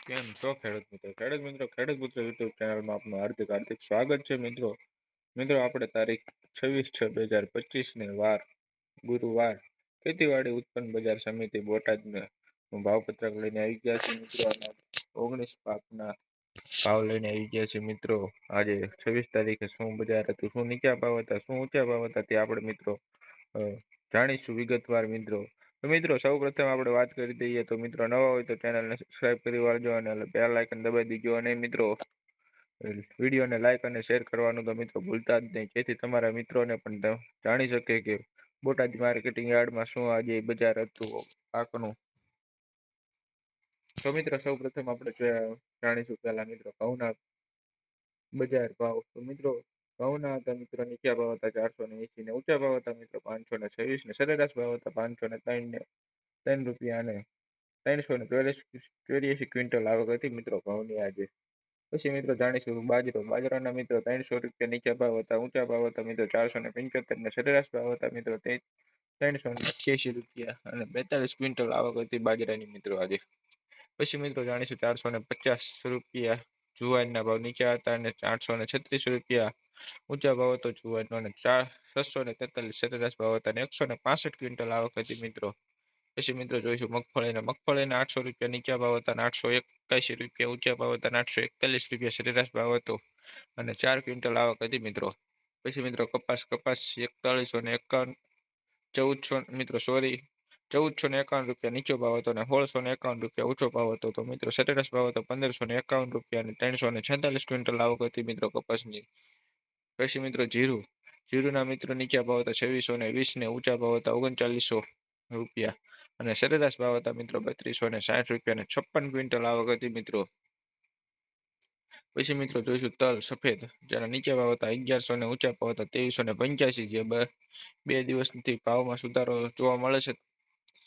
કેમ છો ખેડૂત મિત્રો? ખેડૂત મિત્રો યુટ્યુબ ચેનલમાં આપનું હાર્દિક હાર્દિક સ્વાગત છે મિત્રો. મિત્રો આપણે તારીખ 26/6/2025 ને વાર ગુરુવાર ખેતીવાડી ઉત્પન્ન બજાર સમિતિ બોટાદને ભાવપત્રક લઈને આવી ગયા છે મિત્રો. અને 19 પાકના ભાવ લઈને આવી ગયા છે મિત્રો. આજે 26 તારીખે શું બજાર હતું, શું નીચા ભાવ હતા, શું ઊંચા ભાવ હતા તે આપણે મિત્રો જાણીશું વિગતવાર મિત્રો. તો મિત્રો સૌ પ્રથમ આપણે વાત કરી દઈએ તો મિત્રો નવા હોય તો ચેનલને સબસ્ક્રાઇબ કરી વાળજો અને બેલ આઇકન દબાવી દીજો. અને મિત્રો વિડીયોને લાઇક અને શેર કરવાનું તો મિત્રો ભૂલતા જ નહીં, જેથી તમારા મિત્રોને પણ જાણી શકે કે બોટાદ માર્કેટિંગ યાર્ડમાં શું આજે બજાર હતું પાકનું. તો મિત્રો સૌ પ્રથમ આપણે જાણીશું પહેલા મિત્રો ઘઉંના બજાર ભાવ. તો મિત્રો ઘઉંના હતા મિત્રો નીચા ભાવ હતા 480 ને ઊંચા ભાવ હતા મિત્રો 526 ને સરેરાશ ભાવ હતા 503 રૂપિયા અને 384 ક્વિન્ટલ આવક હતી મિત્રો ઘઉંની આજે. પછી મિત્રો જાણીશું બાજરાના મિત્રો 300 રૂપિયા નીચા ભાવ હતા, ઊંચા ભાવ હતા મિત્રો 475 ને સરેરાશ ભાવ હતા મિત્રો 388 રૂપિયા અને 42 ક્વિન્ટલ આવક હતી બાજરાની મિત્રો આજે. પછી મિત્રો જાણીશું 450 રૂપિયા જુવારના ભાવ નીચા હતા અને 836 રૂપિયા ઊંચા ભાવ હતો જુવારનો અને 643 સરેરાશ ભાવ હતા અને 165 ક્વિન્ટલ આવક હતી મિત્રો. પછી મિત્રો જોઈશું મગફળીના 800 રૂપિયા નીચા ભાવ હતા અને 881 રૂપિયા ઊંચા ભાવ હતા અને 841 રૂપિયા સરેરાશ ભાવ હતો અને 4 ક્વિન્ટલ આવક હતી મિત્રો. પછી મિત્રો કપાસ 4151 1400 મિત્રો 1451 રૂપિયા નીચો ભાવ હતો અને 1651 રૂપિયા ઊંચો ભાવ હતો. તો મિત્રો સરેરાશ ભાવ હતો 1551 રૂપિયા અને 346 ક્વિન્ટલ આવક હતી મિત્રો કપાસની. પછી મિત્રો જીરુના મિત્રો નીચા ભાવ હતા 2620 ને ઊંચા ભાવ હતા 3900 રૂપિયા અને સરેરાશ ભાવ હતા મિત્રો 3260 રૂપિયા અને 56 ક્વિન્ટલ આવક હતી મિત્રો. પછી મિત્રો જોઈશું તલ સફેદ, જેના નીચા ભાવ હતા 1100 ને ઊંચા ભાવ હતા 2385, જે બે દિવસથી ભાવમાં સુધારો જોવા મળે છે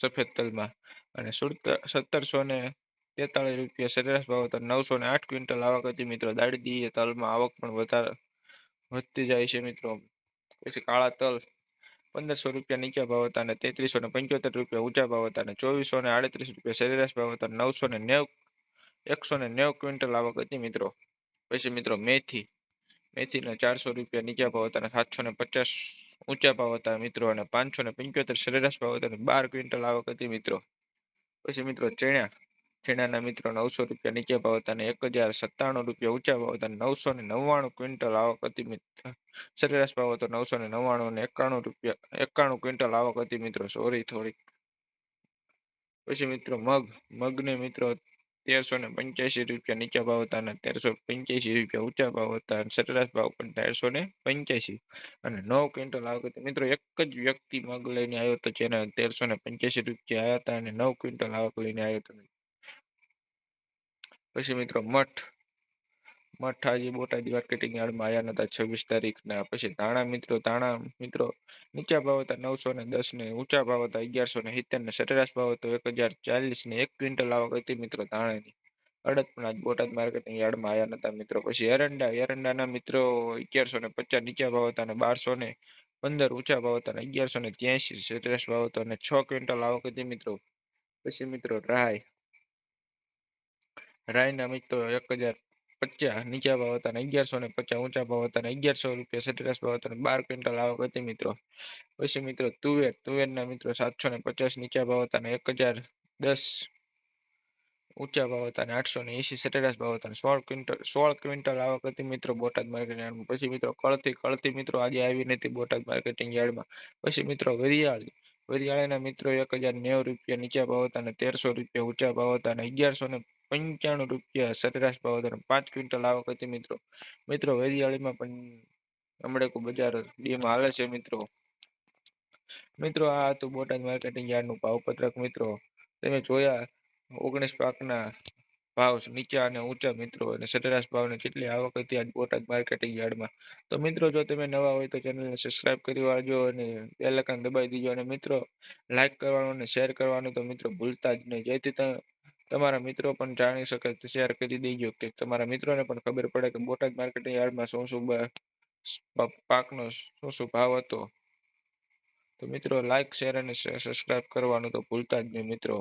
સફેદ તલમાં. અને 1743 રૂપિયા સરેરાશ ભાવ હતા 908 ક્વિન્ટલ આવક હતી મિત્રો. દાળદી તલમાં આવક પણ વધતી જાય છે મિત્રો. પછી કાળા તલ 1500 રૂપિયા નીચા ભાવ હતા અને 3375 રૂપિયા ઊંચા ભાવ હતા અને 2438 રૂપિયા સરેરાશ ભાવ હતા 190 ક્વિન્ટલ આવક હતી મિત્રો. પછી મિત્રો મેથીના 400 રૂપિયા નીચા ભાવ હતા અને 750 ઊંચા ભાવ હતા મિત્રો અને 575 સરેરાશ ભાવ હતા અને 12 ક્વિન્ટલ આવક હતી મિત્રો. પછી મિત્રો ચણાના મિત્રો 900 રૂપિયા નીચા ભાવ હતા અને 1097 રૂપિયા ઊંચા ભાવ હતા અને 999 ક્વિન્ટલ આવક હતી મિત્રો. સરેરાશ ભાવ હતો 999 અને 91 ક્વિન્ટલ આવક હતી મિત્રો. થોડી. પછી મિત્રો મગને મિત્રો 1385 રૂપિયા નીચા ભાવ હતા અને 1385 રૂપિયા ઊંચા ભાવ હતા અને સરેરાશ ભાવ પણ 1385 અને 9 ક્વિન્ટલ આવક હતી મિત્રો. એક જ વ્યક્તિ મગ લઈને આવ્યો હતો, જેને 1385 રૂપિયા આવ્યા હતા અને 9 ક્વિન્ટલ આવક લઈને આવ્યો હતો. પછી મિત્રો મઠ આજે બોટાદ માર્કેટિંગ યાર્ડમાં આવ્યા નતા 26 તારીખના. પછી ધાણા મિત્રો નીચા ભાવ હતા 910 ને ઊંચા ભાવ હતા 1170 ને સરેરાશ ભાવ હતો 1040 ને 1 ક્વિન્ટલ આવક હતી મિત્રો ધાણાની. અડદ પણ આજ બોટાદ માર્કેટિંગ યાર્ડમાં આવ્યા નતા મિત્રો. પછી એરંડાના મિત્રો 1150 નીચા ભાવ હતા અને 1215 ઊંચા ભાવ હતા અને 1183 સરેરાશ ભાવ હતો અને 6 ક્વિન્ટલ આવક હતી મિત્રો. પછી મિત્રો રાયના મિત્રો 1050 નીચા ભાવ હતા અને 1150 ઊંચા ભાવ હતા અને 1100 રૂપિયા સરેરાશ ભાવ હતા અને 12 ક્વિન્ટલ આવક હતી મિત્રો. પછી મિત્રો તુવેરના મિત્રો 750 નીચા ભાવ હતા અને 1010 ઊંચા ભાવ હતા અને 880 સરેરાશ ભાવ હતા અને 16 ક્વિન્ટલ આવક હતી મિત્રો બોટાદ માર્કેટિંગ યાર્ડમાં. પછી મિત્રો કળથી મિત્રો આજે આવી નથી બોટાદ માર્કેટિંગ યાર્ડમાં. પછી મિત્રો વરિયાળીના મિત્રો 1090 રૂપિયા નીચા ભાવ હતા અને 1300 રૂપિયા ઊંચા ભાવ હતા અને 1195 રૂપિયા સરેરાશ ભાવ હતા અને 5 ક્વિન્ટલ આવક હતી મિત્રો. વરિયાળીમાં પણ હમણાં બજાર બેમાં હાલે છે મિત્રો. આ હતું બોટાદ માર્કેટિંગ યાર્ડનું ભાવપત્રક મિત્રો. તમે જોયા 19 પાકના ભાવ નીચા અને ઊંચા મિત્રો અને સરેરાશ ભાવને કેટલી આવક હતી આજ બોટાદ માર્કેટિંગ યાર્ડમાં. તો મિત્રો જો તમે નવા હોય તો ચેનલને સબસ્ક્રાઇબ કરી વાળજો અને બેલ આઇકન દબાવી દીજો. અને મિત્રો લાઈક કરવાનું અને શેર કરવાનું તો મિત્રો ભૂલતા જ નહીં, જેથી તમારા મિત્રો પણ જાણી શકે તો શેર કરી દેજો, કે તમારા મિત્રોને પણ ખબર પડે કે બોટાદ માર્કેટિંગ યાર્ડમાં શું પાકનો શું ભાવ હતો. તો મિત્રો લાઈક શેર અને સબસ્ક્રાઇબ કરવાનું તો ભૂલતા જ નહીં મિત્રો.